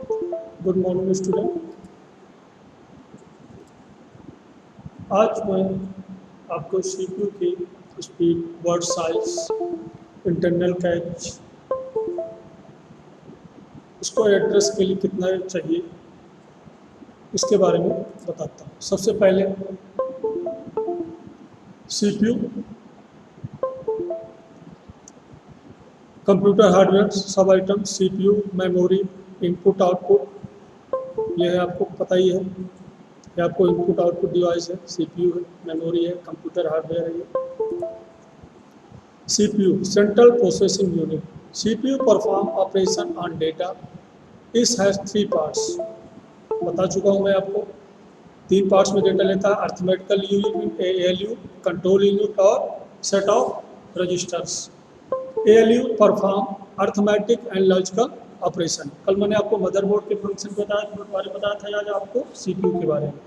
Good morning student. आज मैं आपको सीपीयू की speed, word size, internal catch, इसको एड्रेस के लिए कितना चाहिए इसके बारे में बताता हूँ। सबसे पहले सीपीयू कंप्यूटर हार्डवेयर सब item, CPU, memory, input output, ये है आपको पता ही है। ये आपको इनपुट आउटपुट डिवाइस है, सीपीयू है, मेमोरी है, कंप्यूटर हार्डवेयर है ये। CPU central processing unit, CPU perform operation on data, इस हैज थ्री पार्ट्स। बता चुका हूँ मैं आपको, तीन पार्ट्स में डेटा लेता है, arithmetical unit, ALU, control unit और set of registers. ALU perform arithmetic and logical operation. कल मैंने आपको मदरबोर्ड के फंक्शन के बारे में बताया था, आज आपको सीपीयू के बारे में।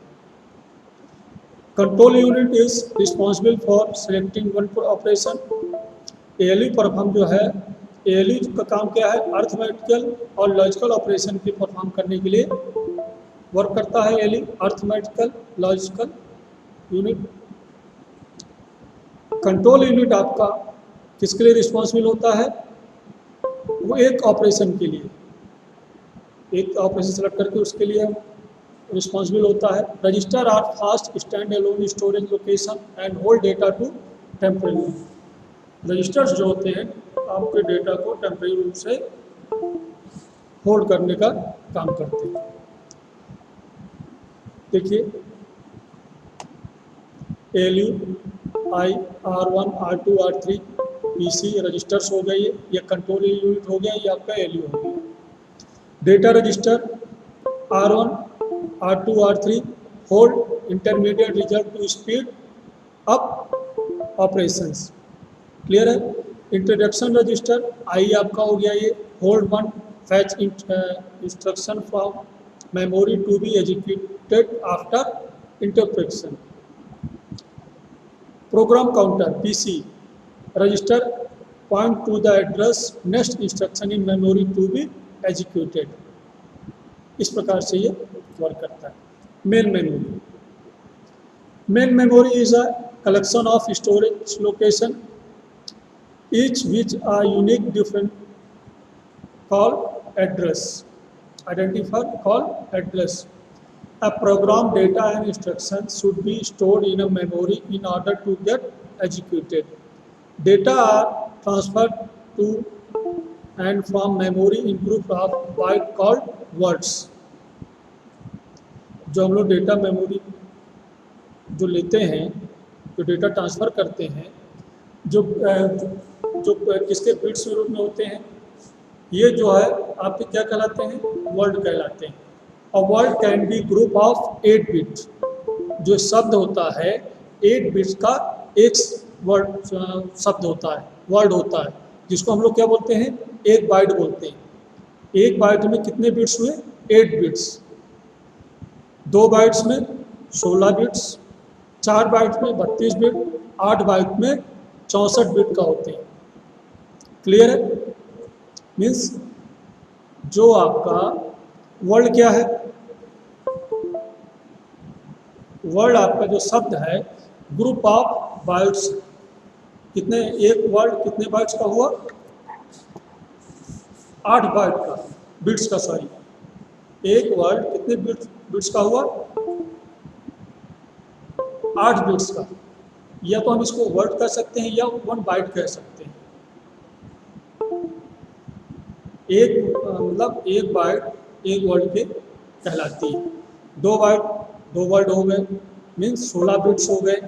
Control unit is responsible for selecting one for operation. ALU perform जो है, एएलयू का काम क्या है, अर्थमेटिकल और लॉजिकल ऑपरेशन के परफॉर्म करने के लिए वर्क करता है। ALU arithmetical logical unit. Control unit आपका किसके लिए रिस्पॉन्सिबल होता है, वो एक ऑपरेशन के लिए, एक ऑपरेशन सेलेक्ट करके उसके लिए रिस्पॉन्सिबल होता है। Register are fast stand alone storage location and hold data to temporary. Registers जो होते हैं आपके डेटा को टेम्परेरी रूप से होल्ड करने का काम करते हैं। देखिए एएलयू आई R1 R2 R3 PC registers हो गए, ये कंट्रोल यूनिट हो गया, ये आपका एएलयू हो गया। Data register R1 R2 R3 hold intermediate result to speed up operations. Clear है। इंट्रोडक्शन रजिस्टर आई आपका हो गया, ये hold one fetch instruction from memory to be executed after interpretation. Program counter PC register point to the address next instruction in memory to be executed. इस प्रकार से ये work करता है। Main memory, main memory is a collection of storage location each which are unique different called address, identifier called address. A program data and instructions should be stored in a memory in order to get executed. Data are transferred to and from memory in group of byte called words. जो हम लोग data memory जो लेते हैं, जो data transfer करते हैं, जो किसके बिट्स रूप में होते हैं, ये जो है आपके क्या कहलाते हैं, वर्ड कहलाते हैं। और word can be group of 8 bits. जो शब्द होता है 8 बिट्स का एक वर्ड शब्द होता है, वर्ड होता है, जिसको हम लोग क्या बोलते हैं, एक बाइट बोलते हैं। एक बाइट में कितने बिट्स हुए, 8 बिट्स। 2 बाइट्स में 16 बिट्स, 4 बाइट्स में 32 बिट, 8 बाइट में 64 बिट का होते हैं। क्लियर है। मीन्स जो आपका वर्ड क्या है, वर्ड आपका जो शब्द है ग्रुप ऑफ बाइट्स। कितने, एक वर्ड कितने बाइट्स का हुआ, 8 बाइट का, बिट्स का, सॉरी, एक वर्ड कितने बिट्स का हुआ, 8 बिट्स का। या तो हम इसको वर्ड कह सकते हैं या 1 बाइट कह सकते हैं। एक मतलब एक बाइट एक वर्ड के कहलाती है। 2 बाइट 2 वर्ड हो गए, मीन्स 16 बिट्स हो गए।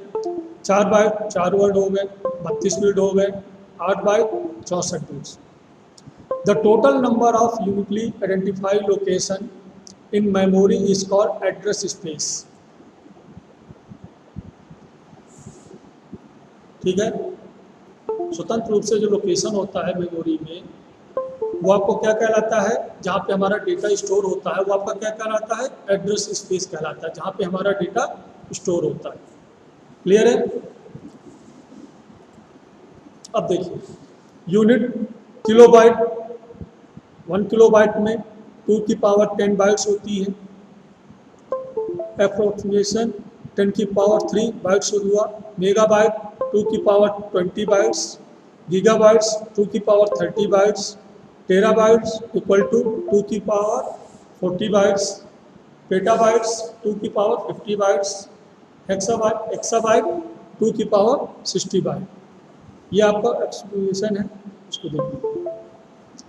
4 बाइट 4 वर्ड हो गए, 32 बिट हो गए। 8 byte 64 bits. The total number of uniquely identified location in memory is called address space. ठीक है। स्वतंत्र रूप से जो लोकेशन होता है मेमोरी में, वो आपको क्या कहलाता है, जहाँ पे हमारा डेटा स्टोर होता है वो आपका क्या कहलाता है, एड्रेस स्पेस कहलाता है, जहाँ पे हमारा डेटा स्टोर होता है। क्लियर है। अब देखिए यूनिट किलोबाइट, 1 किलोबाइट में 2 की पावर 10 बाइट्स होती है। अप्रोक्सीमेशन 10 की पावर 3 बाइट्स हुआ। मेगाबाइट 2 की पावर 20 बाइट्स। गीगाबाइट्स 2 की power 30 bytes. Terabytes equal to 2 की पावर 40 बाइट्स। पेटाबाइट्स 2 की पावर 50 बाइट्स। एक्साबाइट 2 की पावर 60 बाइट। ये आपका एक्सप्रेशन है, इसको देखिए।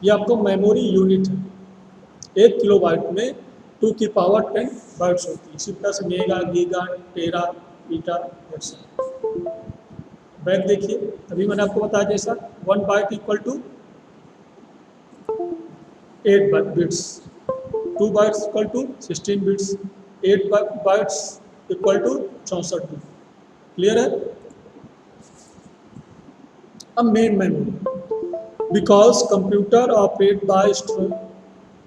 ये आपको मेमोरी यूनिट है। 1 किलोबाइट में 2 की पावर 10 बाइट्स होती है। इसी तरह से mega, giga, tera, beta, etcetera. Back देखिए, अभी मैंने आपको बताया जैसा 1 byte equal to 8 bits, 2 bytes equal to 16 bits, 8 bytes equal to 64 bit. Clear है? अब main memory, because computer operate by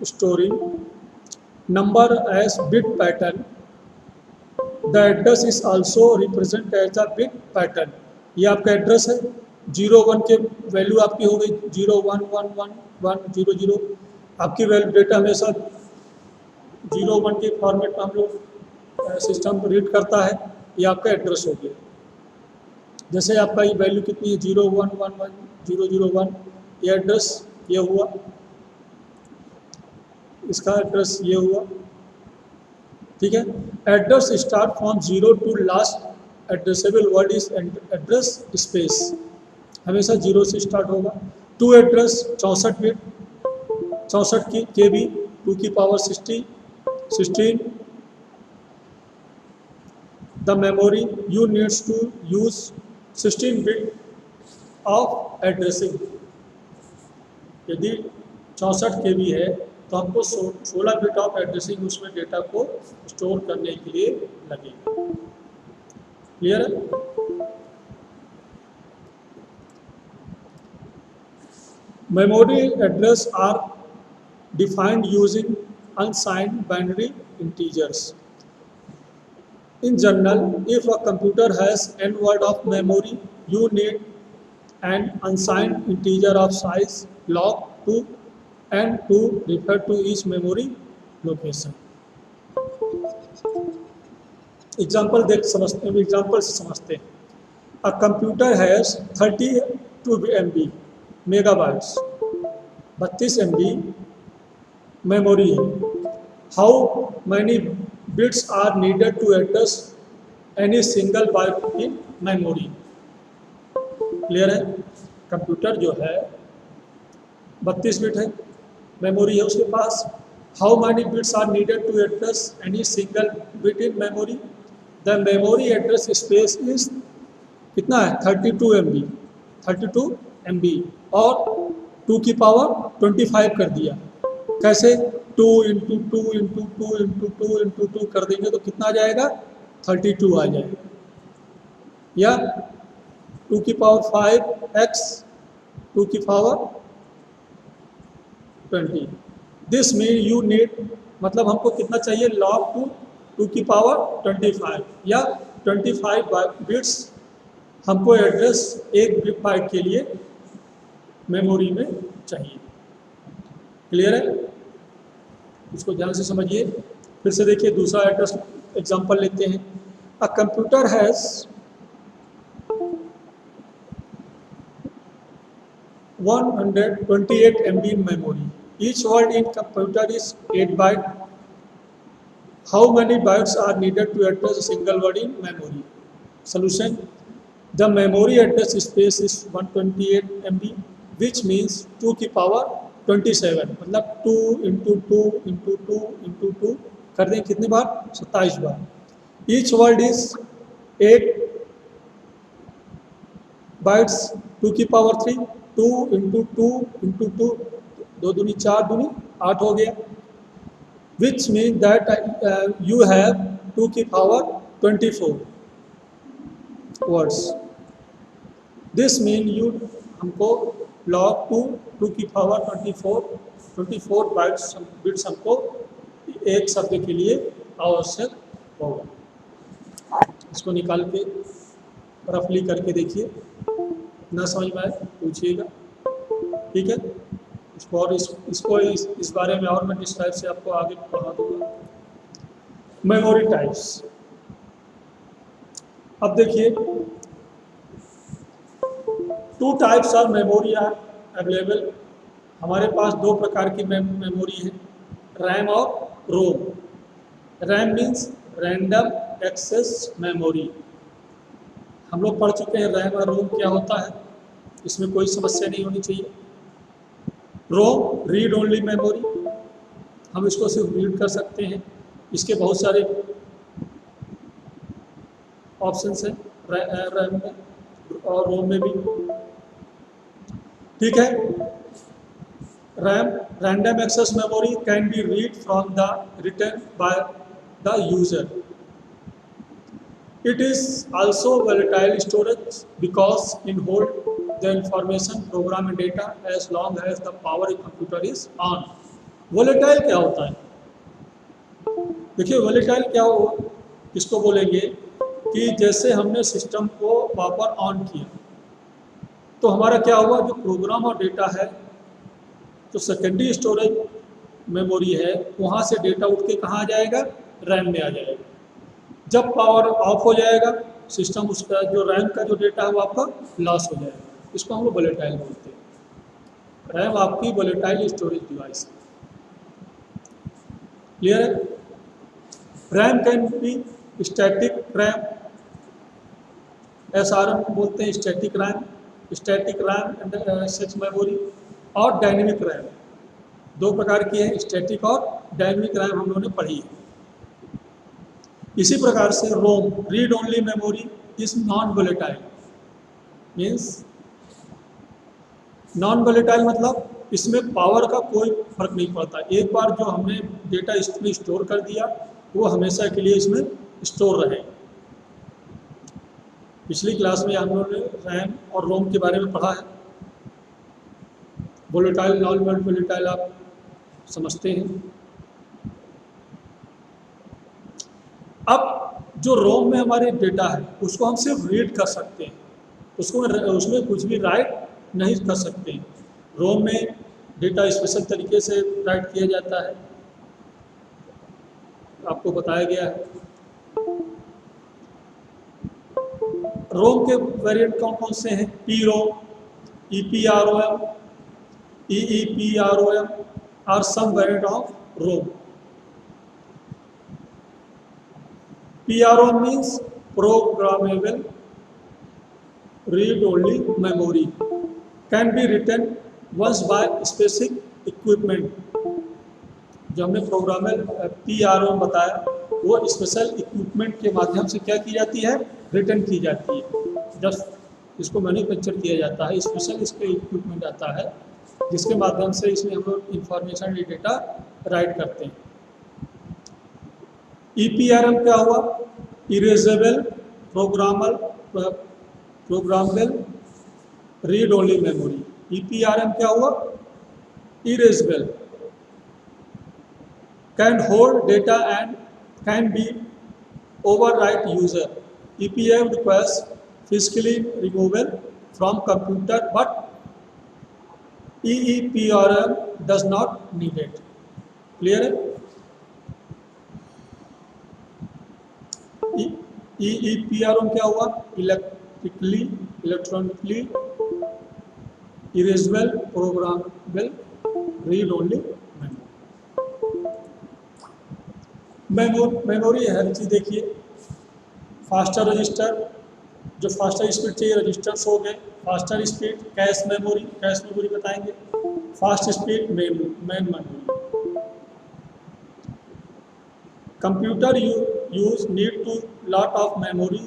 storing number as bit pattern, the address is also represent as a bit pattern। ये आपका address है, 0 1 के value आपकी हो गई 0 1 1 1 1 0 0। आपकी वैल्यू डेटा हमेशा 0 1 के फॉर्मेट में हम लोग सिस्टम रीड करता है। ये आपका एड्रेस हो गया। जैसे आपका ये वैल्यू कितनी है 0 1 1 1 0 0 1, ये एड्रेस ये हुआ, इसका एड्रेस ये हुआ। ठीक है। Address start from 0 to last addressable word is address space, हमेशा 0 से स्टार्ट होगा। टू एड्रेस 64 बिट, 64 की KB, 2 की power 16। The memory you needs to use 16 bit of addressing. यदि 64 KB है तो हमको 16 बिट ऑफ एड्रेसिंग उसमें डेटा को स्टोर करने के लिए लगेगा। क्लियर है? Memory address are defined using unsigned binary integers. In general, if a computer has n word of memory, you need an unsigned integer of size log to n to refer to each memory location। Example देख समझते हैं, example से समझते हैं। A computer has 32 MB megabytes, 32 MB memory है। How many bits are needed to address any single byte in memory. Clear है? Computer जो है 32 बिट है, मेमोरी है उसके पास। How many bits are needed to address any single bit in memory. The memory address space is कितना है 32 MB, 32 MB और 2 की पावर 25 कर दिया। कैसे? 2 इंटू 2 इंटू 2 इंटू 2 इंटू 2 कर देंगे तो कितना आ जाएगा 32 आ जाएगा। या 2 की पावर 5x 2 की power 20। This mean you need, मतलब हमको कितना चाहिए log 2 की पावर 25 या 25 बिट्स हमको एड्रेस एक बाइट के लिए मेमोरी में चाहिए। क्लियर है? इसको ध्यान से समझिए। फिर से देखिए, दूसरा एड्रेस एग्जांपल लेते हैं। A computer has 128 MB in memory. Each word in computer is 8 byte. How many bytes are needed to address a single word in memory? Solution: the memory address space is 128 MB, which means 2 की power 27, मतलब 2 into 2 into 2 into 2 कर दें कितने बार 27 बार। Each word is 8 bytes, 2 की power 3, 2 into 2 into 2, 2 दूनी 4 दूनी 8 हो गया। Which mean that you have 2 की power 24 words. This mean you, हमको log 2 की पावर 24 बिट्स हमको एक शब्द के लिए आवश्यक होगा। इसको निकाल के रफली करके देखिए, ना समझ में आए पूछिएगा। ठीक है, इस बारे में और मैं डिस्क्राइब से आपको आगे पढ़ा दूंगा। Memory types. अब देखिए, 2 types of memory are available. हमारे पास 2 प्रकार की मेमोरी है, रैम और ROM. RAM means random access memory. हम लोग पढ़ चुके हैं रैम और रोम क्या होता है, इसमें कोई समस्या नहीं होनी चाहिए। रोम रीड ओनली मेमोरी, हम इसको सिर्फ रीड कर सकते हैं। इसके बहुत सारे ऑप्शंस हैं रैम में और रोम में भी। ठीक है। RAM random access memory can be read from the written by the user. It is also volatile storage because it holds the information, program and data as long as the power of computer is on. Volatile क्या होता है? देखिए volatile क्या हो, किसको बोलेंगे कि जैसे हमने सिस्टम को पावर ऑन किया तो हमारा क्या हुआ, जो प्रोग्राम और डेटा है, जो सेकेंडरी स्टोरेज मेमोरी है, वहाँ से डेटा उठ के कहाँ आ जाएगा, रैम में आ जाएगा। जब पावर ऑफ हो जाएगा सिस्टम, उसका जो रैम का जो डेटा है वो आपका लॉस हो जाएगा। इसको हम लोग वोलेटाइल बोलते हैं। रैम आपकी वोलेटाइल स्टोरेज डिवाइस है। क्लियर है? RAM can be static RAM, SRM बोलते हैं, static RAM and access memory, और डायनेमिक रैम। 2 प्रकार की है, स्टैटिक और डायनेमिक रैम हम लोगों ने पढ़ी है। इसी प्रकार से ROM read only memory is non volatile. Means non volatile मतलब इसमें पावर का कोई फर्क नहीं पड़ता। एक बार जो हमने डेटा इसमें स्टोर कर दिया वो हमेशा के लिए इसमें स्टोर रहे। पिछली क्लास में हम लोगों ने रैम और रोम के बारे में पढ़ा है। वोलेटाइल नॉन वोलेटाइल आप समझते हैं। अब जो रोम में हमारे डेटा है उसको हम सिर्फ रीड कर सकते हैं, उसमें कुछ भी राइट नहीं कर सकते हैं। रोम में डेटा स्पेशल तरीके से राइट किया जाता है, आपको बताया गया है। रोम के वेरिएंट कौन कौन से हैं? P ROM, EPROM, EEPROM are some variant of ROM. PROM means programmable read-only memory, can be written once by specific equipment। जो हमने प्रोग्रामेबल PROM बताया वो स्पेशल इक्विपमेंट के माध्यम से क्या की जाती है, रिटर्न की जाती है। जब इसको मैन्युफैक्चर किया जाता है, स्पेशल इसके इक्विपमेंट आता है जिसके माध्यम से इसमें हम लोग इंफॉर्मेशन डेटा राइट करते हैं। EPRM क्या हुआ? Erasable programmable read only memory. EPRM क्या हुआ? Erasable, can hold data and can be overwrite user. EPRM requires physically removal from computer, but EEPRM does not need it. Clear है? EEPRM क्या हुआ? Electronically erasable programmable read only memory. हर चीज़ देखिए, faster register, जो faster speed चाहिए registers हो गए। फास्टर स्पीड कैश मेमोरी बताएंगे। Fast speed main memory. Computer use need to lot of memory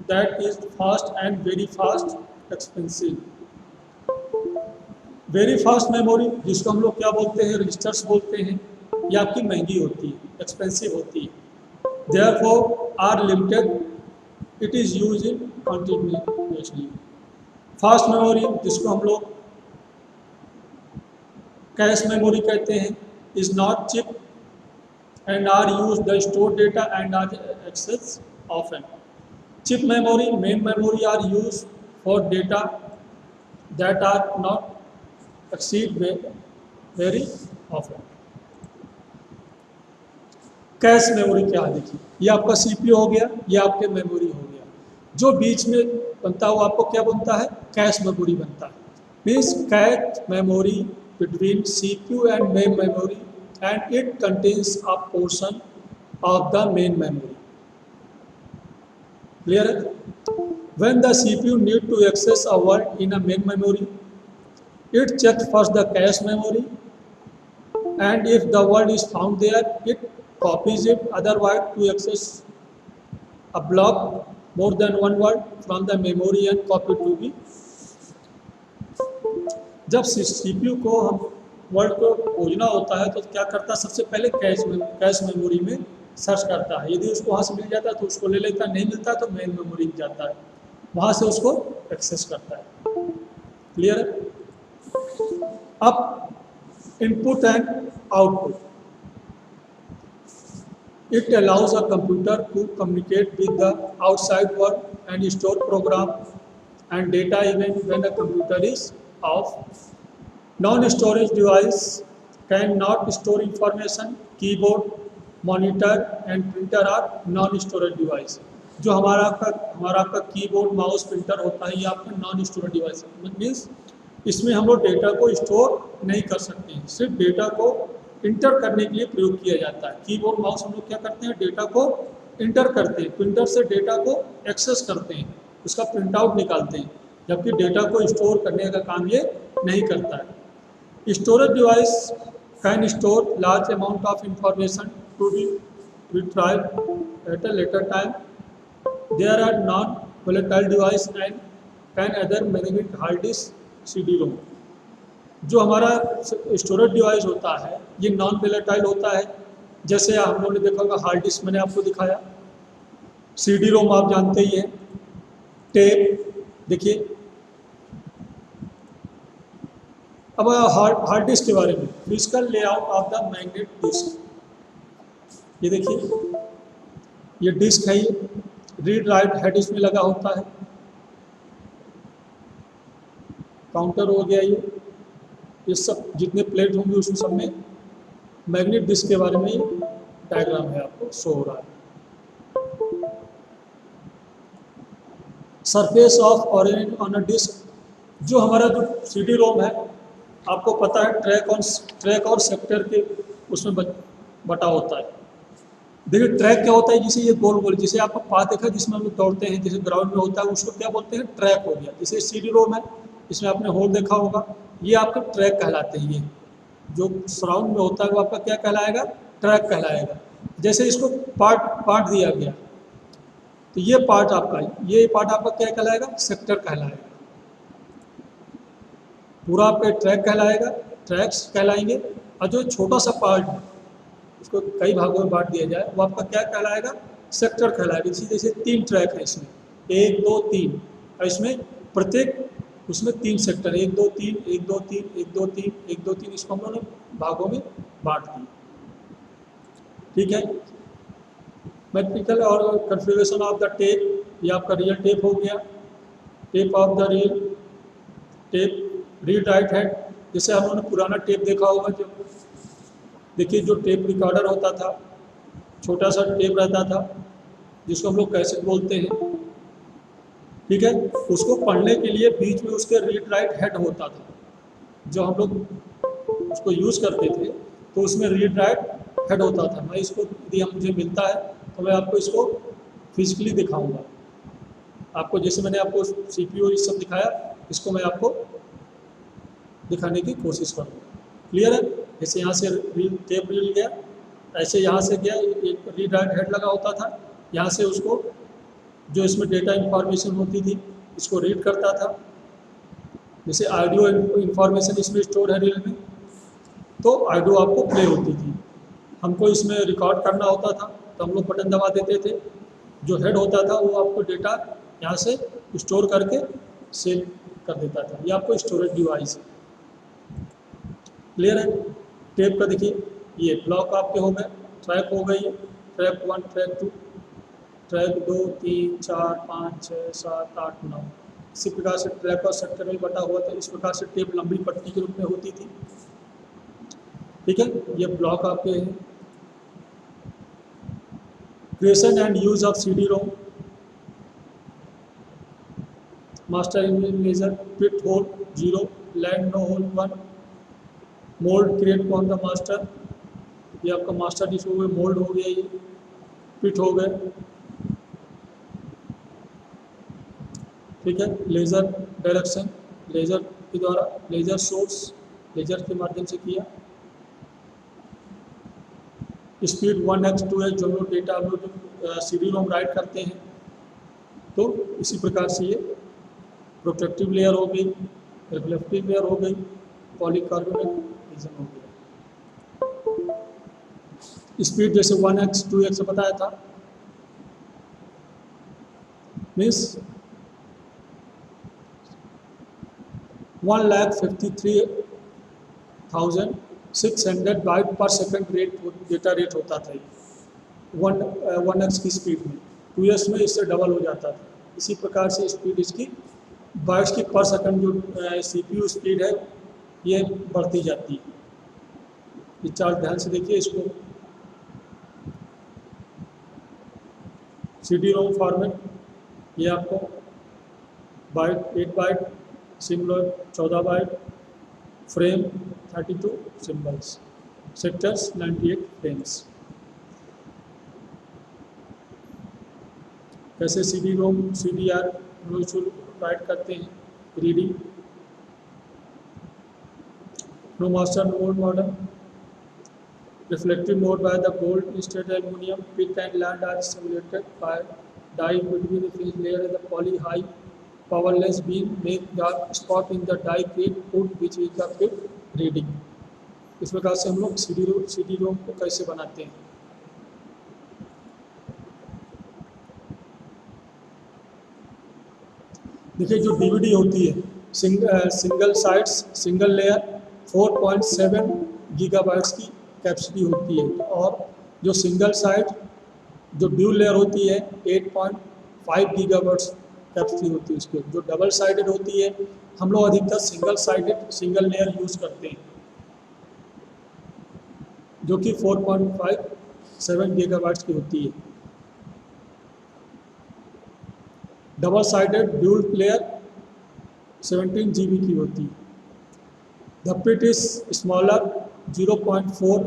that is fast and very fast expensive। Very fast memory जिसको हम लोग क्या बोलते हैं, रजिस्टर्स बोलते हैं, ये आपकी महंगी होती है, एक्सपेंसिव होती है। Therefore are limited, it is use in continuously. Fast memory जिसको हम लोग कैश मेमोरी कहते हैं, is not chip and are used the stored data and are accessed often. Chip memory, main memory are used for data that are not exceed very often. Cache memory क्या है देखिए, ये आपका CPU हो गया, ये आपके मेमोरी हो गया, जो बीच में बनता है वो आपको क्या बनता है, कैश मेमोरी बनता है। Means cache memory between CPU and main memory and it contains a portion of the main memory. Clear है? When the CPU need to access a word in a main memory, it checks first the cache memory, and if the word is found there, it copies it. Otherwise, to access a block more than one word from the memory and copy to be। जब CPU को हम word को खोजना होता है तो क्या करता है, सबसे पहले कैश मेमोरी में सर्च करता है। यदि उसको वहाँ से मिल जाता है तो उसको ले लेता है, नहीं मिलता तो मेन मेमोरी में जाता है, वहाँ से उसको एक्सेस करता है। क्लियर है? अब input and output, it allows a computer to communicate with the outside world and store program and data even when the computer is off. Non storage device can not store information, keyboard, monitor and printer are non storage device. जो हमारा आपका keyboard, mouse, printer होता है, ये आपका non storage device है। Means इसमें हम लोग डेटा को स्टोर नहीं कर सकते हैं, सिर्फ डेटा को इंटर करने के लिए प्रयोग किया जाता है। कीबोर्ड, माउस हम लोग क्या करते हैं, डेटा को इंटर करते हैं, प्रिंटर से डेटा को एक्सेस करते हैं, उसका प्रिंट आउट निकालते हैं, जबकि डेटा को स्टोर करने का काम ये नहीं करता है। Storage device can store large amount of information to be retrieved at a later time. There are non-volatile device and can other management hard disk, CD-ROM। जो हमारा स्टोरेज डिवाइस होता है ये नॉन वोलेटाइल होता है, जैसे हम लोगों ने देखा होगा हार्ड डिस्क मैंने आपको दिखाया, CD-ROM आप जानते ही हैं, टेप देखिए। अब हार्ड डिस्क के बारे में, physical layout of the magnet disk. ये देखिए, ये डिस्क है, ये रीड राइट हेड इसमें लगा होता है, काउंटर हो गया ये सब जितने प्लेट होंगे उसमें सब में मैग्नेट डिस्क के बारे में डायग्राम है, आपको शो हो रहा है। Surface of orange on a disk, जो हमारा जो CD-ROM है आपको पता है ट्रैक और सेक्टर के उसमें बटा होता है। देखिए ट्रैक क्या होता है, जिसे ये गोल गोल, जिसे आपको पाथ देखा जिसमें हम लोग दौड़ते हैं, जैसे ग्राउंड में होता है, उसको क्या बोलते हैं, ट्रैक हो गया। जैसे CD-ROM है, इसमें आपने होल देखा होगा, ये आपके ट्रैक कहलाते हैं। ये जो सराउंड में होता है वो आपका क्या कहलाएगा, ट्रैक कहलाएगा। जैसे इसको पार्ट दिया गया तो ये पार्ट आपका क्या कहलाएगा, सेक्टर कहलाएगा। पूरा आपका ट्रैक कहलाएगा, ट्रैक्स कहलाएंगे, और जो छोटा सा पार्ट है उसको कई भागों में बांट दिया जाए वो आपका क्या कहलाएगा, सेक्टर कहलाएगा। इसी जैसे 3 ट्रैक है इसमें, 1 2 3, और इसमें प्रत्येक उसमें 3 सेक्टर, 1 2 3 1 2 3 1 2 3 1 2 3, इसको हम लोगों ने भागों में बांट दिया। ठीक है, मैथमेटिकल और कन्फिगरेशन ऑफ द टेप, ये आपका रियल टेप हो गया, tape of the real tape, read write head. जैसे हम लोगों ने पुराना टेप देखा होगा, जो देखिए जो टेप रिकॉर्डर होता था, छोटा सा टेप रहता था जिसको हम लोग कैसेट बोलते हैं। ठीक है, उसको पढ़ने के लिए बीच में उसके रीड राइट हेड होता था, जो हम लोग उसको यूज़ करते थे, तो उसमें रीड राइट हेड होता था। मैं इसको यदि मुझे मिलता है तो मैं आपको इसको फिजिकली दिखाऊंगा। आपको जैसे मैंने आपको CPU ये सब दिखाया, इसको मैं आपको दिखाने की कोशिश करूँगा। क्लियर है? जैसे यहाँ से टेप रील गया, ऐसे यहाँ से गया, एक रीड राइट हेड लगा होता था, यहाँ से उसको जो इसमें डेटा इंफॉर्मेशन होती थी इसको रीड करता था। जैसे ऑडियो इंफॉर्मेशन इसमें स्टोर है रील में, तो ऑडियो आपको प्ले होती थी। हमको इसमें रिकॉर्ड करना होता था तो हम लोग बटन दबा देते थे, जो हेड होता था वो आपको डेटा यहाँ से स्टोर करके सेव कर देता था। ये आपको स्टोरेज डिवाइस है। क्लियर है? टेप का देखिए, ये ब्लॉक आपके हो गए, ट्रैक हो गई है, ट्रैक 1 ट्रैक 2 ट्रैक 2 3 4 5 6 7 8 9। इसी प्रकार से ट्रैक और सेक्टर में बटा हुआ था। इस प्रकार से टेप लंबी पट्टी के रूप में होती थी। ठीक है, ये ब्लॉक आपके हैं। Creation and use of C D ROM, master imager, pit hole 0, land no hole 1, mould create on the master, ये आपका मास्टर डिश हो गया, मोल्ड हो गया, ये पिट हो गए। ठीक है, लेज़र डायरेक्शन, लेज़र के द्वारा, लेज़र सोर्स, लेज़र के माध्यम से किया। स्पीड 1x 2x जो हम लोग डेटा हम लोग सी डी रोम राइट करते हैं, तो इसी प्रकार से ये प्रोटेक्टिव लेयर हो गई, रिफ्लेक्टिव लेयर हो गई, पॉलीकार्बोनेट रीजन हो गया। स्पीड जैसे 1x 2x बताया था, मीन्स 1,53,600 बाइट पर सेकंड रेट डेटा रेट होता था। 1x की स्पीड में, 2x में इससे डबल हो जाता था। इसी प्रकार से स्पीड इसकी बाइट्स की पर सेकंड जो CPU स्पीड है ये बढ़ती जाती है। ये चार्ट ध्यान से देखिए इसको। CD रोम फॉर्मेट, ये आपको byte 8 byte, symbol 14 byte, frame 32 symbols, sectors 98 frames. कैसे CD रोम CDR हम लोग इसको राइट करते हैं, reading no master mode model, reflective mode by the gold instead aluminum, pit and land are simulated by die between the phase layer and the poly high power lens beam make dark spot in the die create put which is the pit reading। इस प्रकार से हम लोग CD रोम को कैसे बनाते हैं। देखिए जो DVD होती है single sides single layer 4.7 gigabytes की कैपेसिटी होती है, और जो सिंगल साइड जो ड्यूल लेयर होती है 8.5 गीगाबाइट्स कैपेसिटी होती है उसकी। जो डबल साइडेड होती है हम लोग अधिकतर सिंगल लेयर यूज़ करते हैं, जो कि 4.57 गीगाबाइट्स की होती है। Double sided dual layer 17 GB की होती है। The pit is smaller 0.4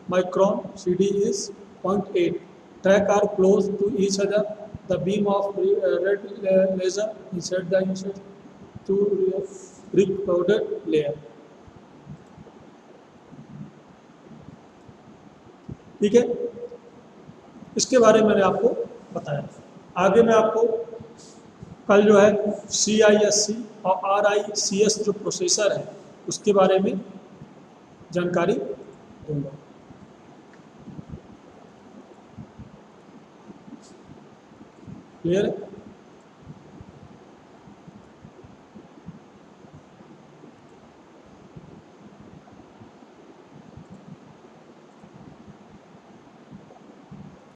micron, CD is 0.8, track are close to each other, the beam of red laser inside the insert to recorded layer। ठीक है, इसके बारे में मैंने आपको बताया। आगे मैं आपको कल जो है CISC और RICS जो प्रोसेसर है उसके बारे में जानकारी दूंगा। क्लियर है?